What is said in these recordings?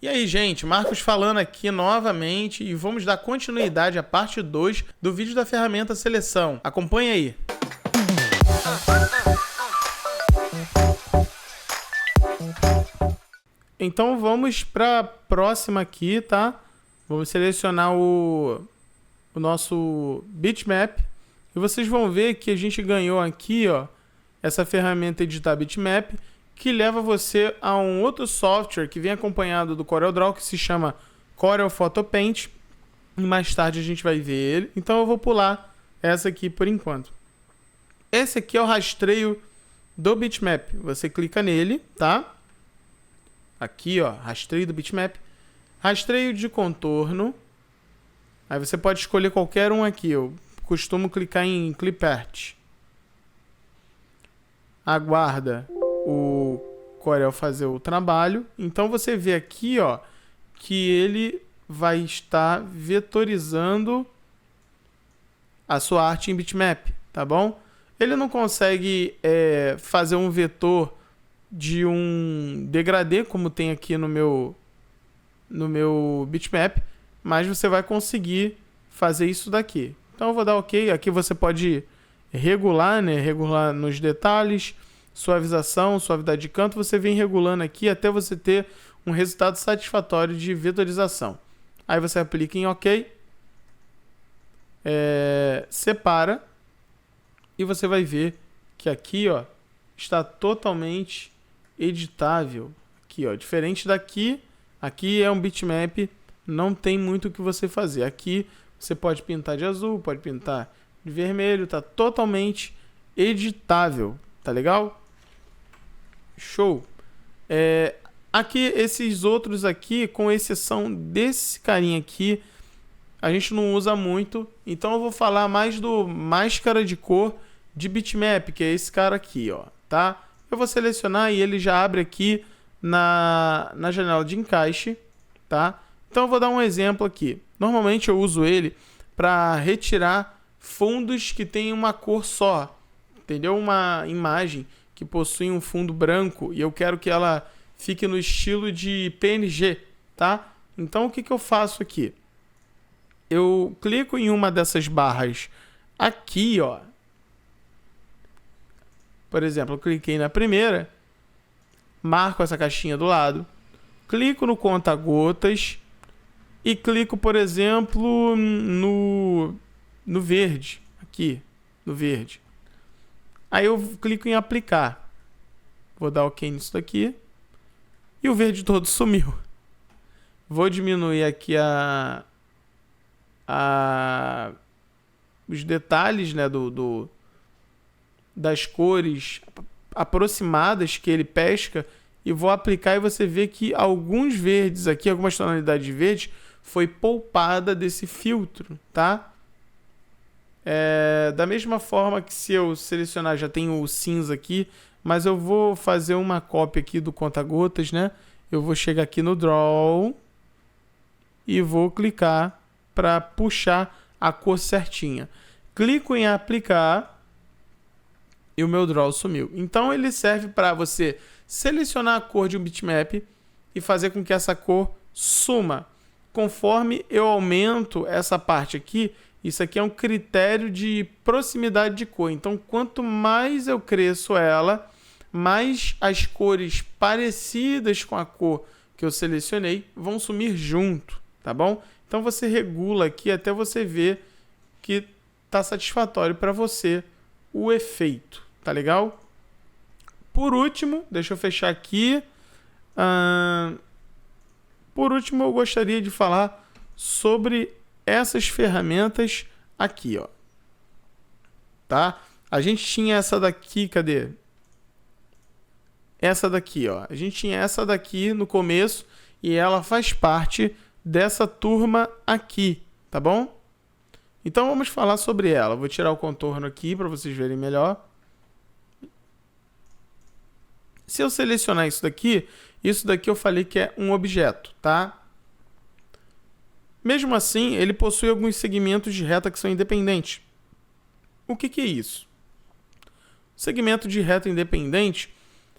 E aí, gente, Marcos falando aqui novamente e vamos dar continuidade à parte 2 do vídeo da ferramenta seleção. Acompanhe aí. Então vamos para a próxima aqui, tá? Vamos selecionar o nosso bitmap e vocês vão ver que a gente ganhou aqui, ó, essa ferramenta editar bitmap, que leva você a um outro software que vem acompanhado do CorelDRAW, que se chama Corel Photo Paint. E mais tarde a gente vai ver ele. Então eu vou pular essa aqui por enquanto. Esse aqui é o rastreio do bitmap. Você clica nele, tá? Aqui, ó, rastreio do bitmap. Rastreio de contorno. Aí você pode escolher qualquer um aqui. Eu costumo clicar em Clip Art. Aguarda o Corel fazer o trabalho. Então você vê aqui, ó, que ele vai estar vetorizando a sua arte em bitmap, tá bom? Ele não consegue fazer um vetor de um degradê, como tem aqui no meu bitmap, mas você vai conseguir fazer isso daqui. Então eu vou dar OK. Aqui você pode regular, né? Regular nos detalhes, suavização, suavidade de canto. Você vem regulando aqui até você ter um resultado satisfatório de vetorização. Aí você aplica em OK, separa e você vai ver que aqui, ó, está totalmente editável. Aqui, ó, diferente daqui, aqui é um bitmap, não tem muito o que você fazer. Aqui você pode pintar de azul, pode pintar de vermelho, tá totalmente editável, tá legal? Show! Aqui, esses outros aqui, com exceção desse carinha aqui, a gente não usa muito. Então eu vou falar mais do máscara de cor de bitmap, que é esse cara aqui, ó, tá? Eu vou selecionar e ele já abre aqui na janela de encaixe, tá? Então eu vou dar um exemplo aqui. Normalmente eu uso ele para retirar fundos que tem uma cor só, entendeu? Uma imagem que possui um fundo branco e eu quero que ela fique no estilo de PNG, tá? Então o que eu faço aqui? Eu clico em uma dessas barras aqui, ó. Por exemplo, eu cliquei na primeira, marco essa caixinha do lado, clico no conta-gotas e clico, por exemplo, no verde, aqui, no verde. Aí eu clico em aplicar. Vou dar OK nisso daqui. E o verde todo sumiu. Vou diminuir aqui os detalhes, né, das cores aproximadas que ele pesca e vou aplicar e você vê que alguns verdes aqui, algumas tonalidades de verde foi poupada desse filtro, tá? Da mesma forma que se eu selecionar, já tenho o cinza aqui, mas eu vou fazer uma cópia aqui do conta-gotas, né? Eu vou chegar aqui no Draw e vou clicar para puxar a cor certinha. Clico em aplicar e o meu Draw sumiu. Então ele serve para você selecionar a cor de um bitmap e fazer com que essa cor suma. Conforme eu aumento essa parte aqui, isso aqui é um critério de proximidade de cor. Então quanto mais eu cresço ela, mais as cores parecidas com a cor que eu selecionei vão sumir junto, tá bom? Então você regula aqui até você ver que está satisfatório para você o efeito, tá legal? Por último, deixa eu fechar aqui. Por último, eu gostaria de falar sobre essas ferramentas aqui, ó. Tá? A gente tinha essa daqui, cadê? Essa daqui, ó. A gente tinha essa daqui no começo e ela faz parte dessa turma aqui, tá bom? Então vamos falar sobre ela. Vou tirar o contorno aqui para vocês verem melhor. Se eu selecionar isso daqui eu falei que é um objeto, tá? Mesmo assim, ele possui alguns segmentos de reta que são independentes. O que é isso? Segmento de reta independente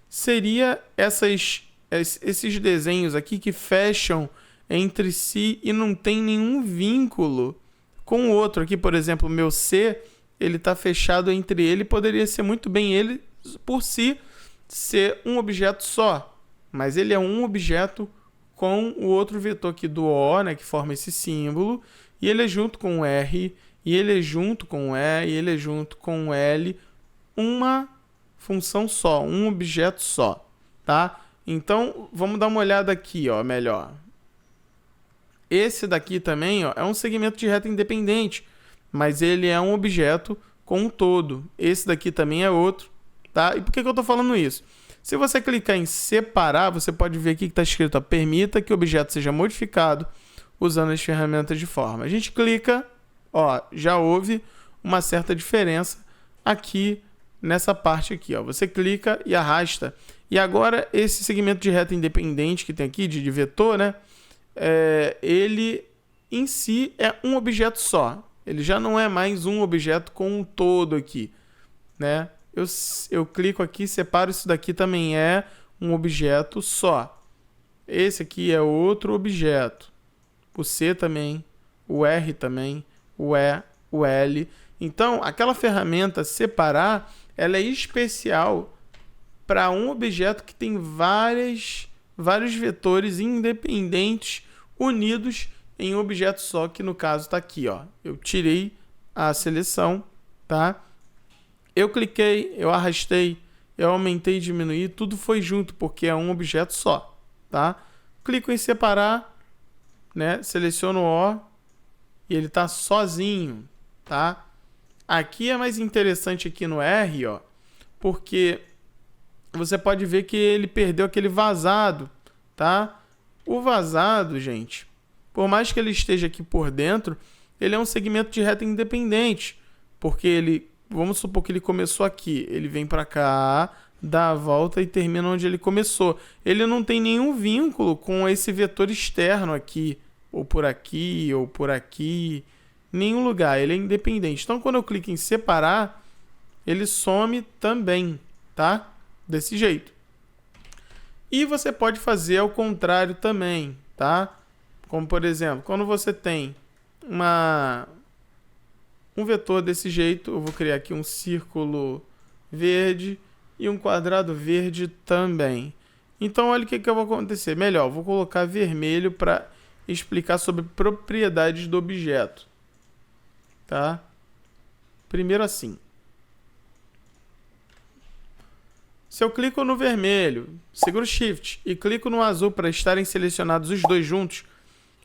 seria essas esses desenhos aqui que fecham entre si e não tem nenhum vínculo com o outro. Aqui, por exemplo, o meu C, ele está fechado entre ele, poderia ser muito bem ele por si ser um objeto só, mas ele é um objeto com o outro vetor aqui do O, né, que forma esse símbolo, e ele é junto com o R, e ele é junto com o E, e ele é junto com o L, uma função só, um objeto só, tá? Então, vamos dar uma olhada aqui, ó, melhor. Esse daqui também, ó, é um segmento de reta independente, mas ele é um objeto com um todo. Esse daqui também é outro, tá? E por que eu estou falando isso? Se você clicar em separar, você pode ver aqui que está escrito, ó, permita que o objeto seja modificado usando as ferramentas de forma. A gente clica, ó, já houve uma certa diferença aqui nessa parte aqui, ó. Você clica e arrasta. E agora esse segmento de reta independente que tem aqui, de vetor, né? Ele em si é um objeto só. Ele já não é mais um objeto com um todo aqui, né? Eu clico aqui, separo, isso daqui também é um objeto só. Esse aqui é outro objeto. O C também, o R também, o E, o L. Então, aquela ferramenta separar, ela é especial para um objeto que tem vários vetores independentes unidos em um objeto só, que no caso está aqui, ó. Eu tirei a seleção, tá? Eu cliquei, eu arrastei, eu aumentei e diminuí, tudo foi junto, porque é um objeto só, tá? Clico em separar, né? Seleciono o O e ele está sozinho, tá? Aqui é mais interessante aqui no R, ó, porque você pode ver que ele perdeu aquele vazado, tá? O vazado, gente, por mais que ele esteja aqui por dentro, ele é um segmento de reta independente, porque ele, vamos supor que ele começou aqui, ele vem para cá, dá a volta e termina onde ele começou. Ele não tem nenhum vínculo com esse vetor externo aqui, ou por aqui, nenhum lugar, ele é independente. Então, quando eu clico em separar, ele some também, tá? Desse jeito. E você pode fazer ao contrário também, tá? Como, por exemplo, quando você tem um vetor desse jeito, eu vou criar aqui um círculo verde e um quadrado verde também. Então, olha o que vai acontecer. Melhor, eu vou colocar vermelho para explicar sobre propriedades do objeto, tá? Primeiro assim. Se eu clico no vermelho, seguro Shift e clico no azul para estarem selecionados os dois juntos,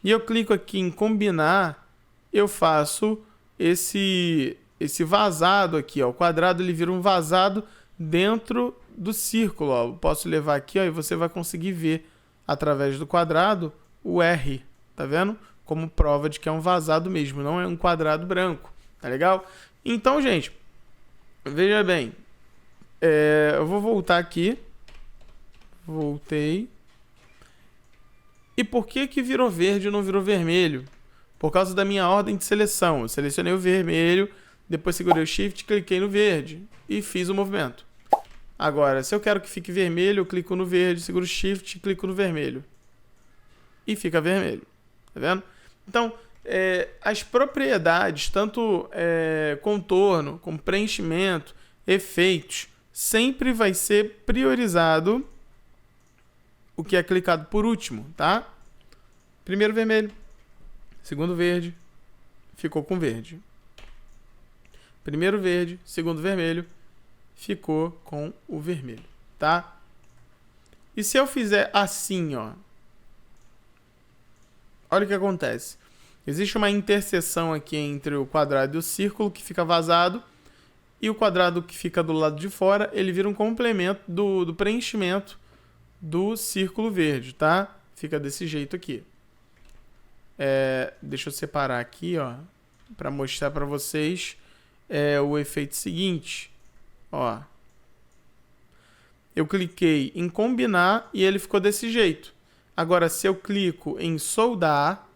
e eu clico aqui em combinar, eu faço esse vazado aqui, ó. O quadrado ele vira um vazado dentro do círculo, ó. Eu posso levar aqui, ó, e você vai conseguir ver através do quadrado o R, tá vendo? Como prova de que é um vazado mesmo, não é um quadrado branco, tá legal? Então, gente, veja bem, eu vou voltar aqui, voltei. E por que virou verde e não virou vermelho? Por causa da minha ordem de seleção. Eu selecionei o vermelho, depois segurei o Shift, cliquei no verde e fiz o movimento. Agora, se eu quero que fique vermelho, eu clico no verde, seguro o Shift e clico no vermelho. E fica vermelho. Tá vendo? Então, as propriedades, tanto contorno, como preenchimento, efeitos, sempre vai ser priorizado o que é clicado por último, tá? Primeiro vermelho, segundo verde, ficou com verde. Primeiro verde, segundo vermelho, ficou com o vermelho, tá? E se eu fizer assim, ó, olha o que acontece. Existe uma interseção aqui entre o quadrado e o círculo que fica vazado, e o quadrado que fica do lado de fora, ele vira um complemento do preenchimento do círculo verde, tá? Fica desse jeito aqui. Deixa eu separar aqui, ó, para mostrar para vocês o efeito seguinte, ó. Eu cliquei em combinar e ele ficou desse jeito. Agora, se eu clico em soldar,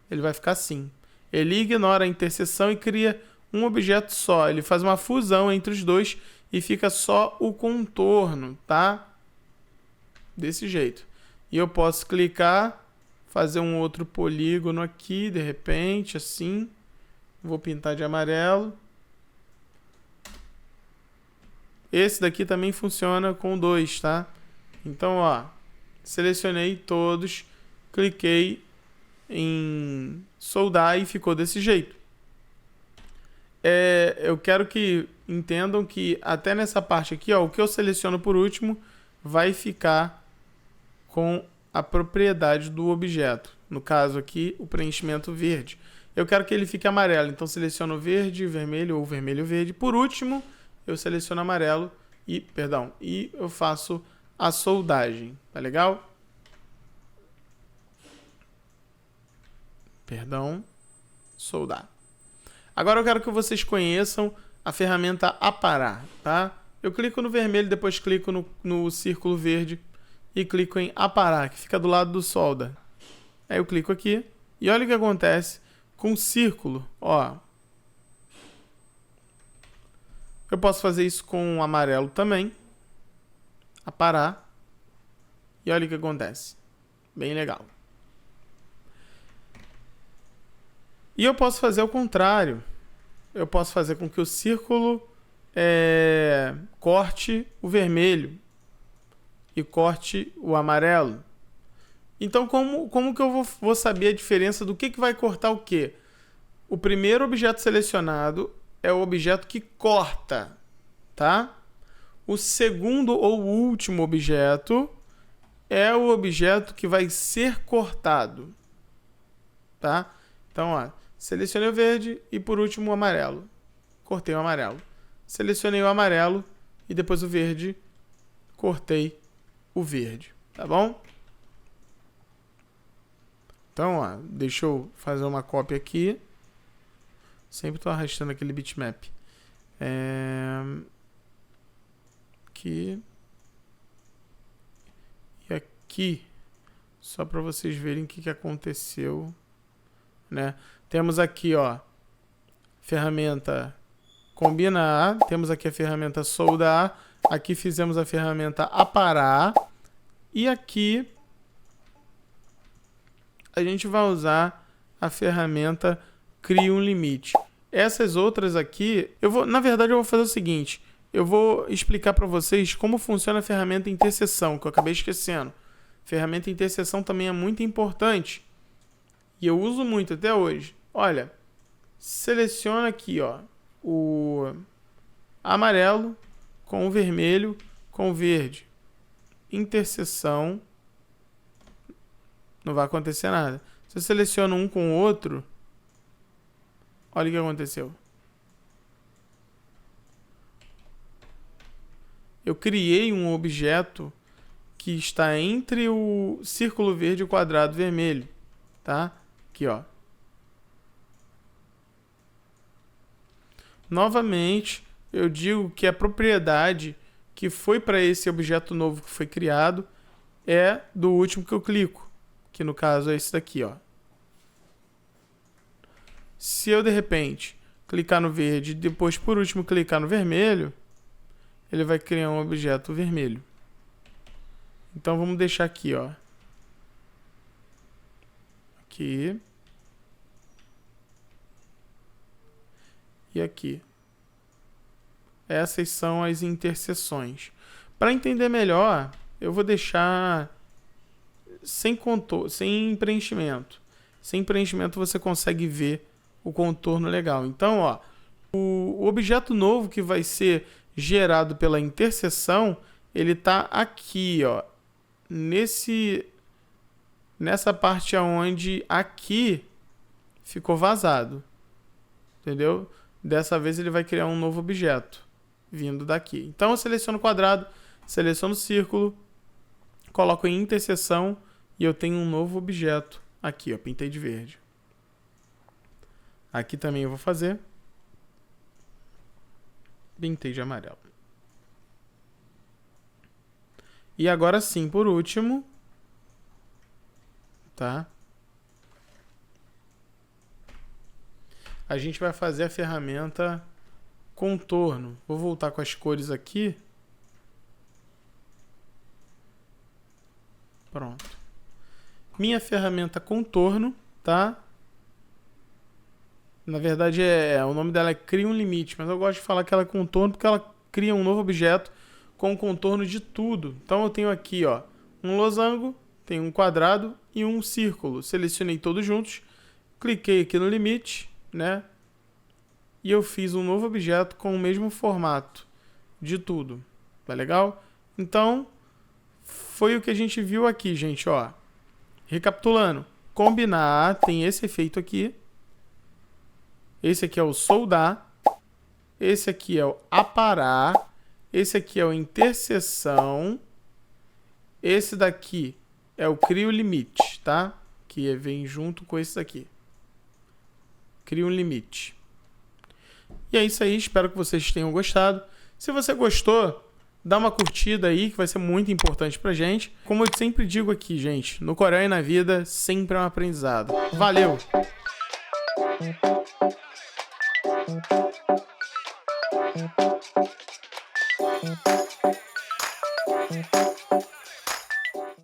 ele vai ficar assim. Ele ignora a interseção e cria um objeto só. Ele faz uma fusão entre os dois e fica só o contorno, tá? Desse jeito. E eu posso clicar, fazer um outro polígono aqui, de repente, assim. Vou pintar de amarelo. Esse daqui também funciona com 2, tá? Então, ó, selecionei todos, cliquei em soldar e ficou desse jeito. Eu quero que entendam que até nessa parte aqui, ó, o que eu seleciono por último vai ficar com a propriedade do objeto. No caso aqui, o preenchimento verde. Eu quero que ele fique amarelo, então seleciono verde, vermelho ou vermelho verde. Por último, eu seleciono amarelo e eu faço a soldagem. Tá legal? Soldar. Agora eu quero que vocês conheçam a ferramenta aparar, tá? Eu clico no vermelho, depois clico no círculo verde e clico em aparar, que fica do lado do solda. Aí eu clico aqui e olha o que acontece com o círculo, ó. Eu posso fazer isso com o amarelo também. Aparar. E olha o que acontece. Bem legal. E eu posso fazer o contrário. Eu posso fazer com que o círculo corte o vermelho e corte o amarelo. Então, como que eu vou saber a diferença do que vai cortar o quê? O primeiro objeto selecionado é o objeto que corta, tá? O segundo ou último objeto é o objeto que vai ser cortado, tá? Então, ó, selecionei o verde e por último o amarelo. Cortei o amarelo. Selecionei o amarelo e depois o verde. Cortei o verde, tá bom? Então, ó, deixa eu fazer uma cópia aqui. Sempre estou arrastando aquele bitmap. Aqui. E aqui. Só para vocês verem o que aconteceu. Né? Temos aqui, ó, ferramenta combinar. Temos aqui a ferramenta soldar. Aqui fizemos a ferramenta aparar. E aqui a gente vai usar a ferramenta cria um limite. Essas outras aqui, na verdade eu vou fazer o seguinte, eu vou explicar para vocês como funciona a ferramenta interseção, que eu acabei esquecendo. Ferramenta interseção também é muito importante e eu uso muito até hoje. Olha, seleciona aqui, ó, o amarelo com o vermelho com o verde. Interseção. Não vai acontecer nada. Se eu seleciono um com o outro, olha o que aconteceu. Eu criei um objeto que está entre o círculo verde e o quadrado vermelho, tá? Aqui, ó. Novamente, eu digo que a propriedade que foi para esse objeto novo que foi criado é do último que eu clico, que no caso é esse daqui, ó. Se eu de repente clicar no verde e depois por último clicar no vermelho, ele vai criar um objeto vermelho. Então vamos deixar aqui, ó. Aqui. E aqui. Essas são as interseções. Para entender melhor, eu vou deixar sem contorno, sem preenchimento. Sem preenchimento você consegue ver o contorno legal. Então, ó, o objeto novo que vai ser gerado pela interseção, ele tá aqui, ó, nessa parte aonde aqui ficou vazado, entendeu? Dessa vez ele vai criar um novo objeto vindo daqui. Então eu seleciono o quadrado, seleciono o círculo, coloco em interseção e eu tenho um novo objeto aqui, ó, pintei de verde. Aqui também eu vou fazer. Pintei de amarelo. E agora sim, por último, tá? A gente vai fazer a ferramenta contorno. Vou voltar com as cores aqui. Pronto. minha ferramenta contorno, tá? Na verdade, o nome dela é Cria um Limite, mas eu gosto de falar que ela é contorno porque ela cria um novo objeto com contorno de tudo. Então eu tenho aqui, ó, um losango, tenho um quadrado e um círculo. Selecionei todos juntos, cliquei aqui no limite, né? E eu fiz um novo objeto com o mesmo formato de tudo. Tá legal? Então, foi o que a gente viu aqui, gente, ó. Recapitulando, combinar tem esse efeito aqui. Esse aqui é o soldar. Esse aqui é o aparar. Esse aqui é o interseção. Esse daqui é o cria o limite, tá? Que vem junto com esse daqui. Cria um limite. E é isso aí, espero que vocês tenham gostado. Se você gostou, dá uma curtida aí, que vai ser muito importante pra gente. Como eu sempre digo aqui, gente, no Corel e na vida, sempre é um aprendizado. Valeu!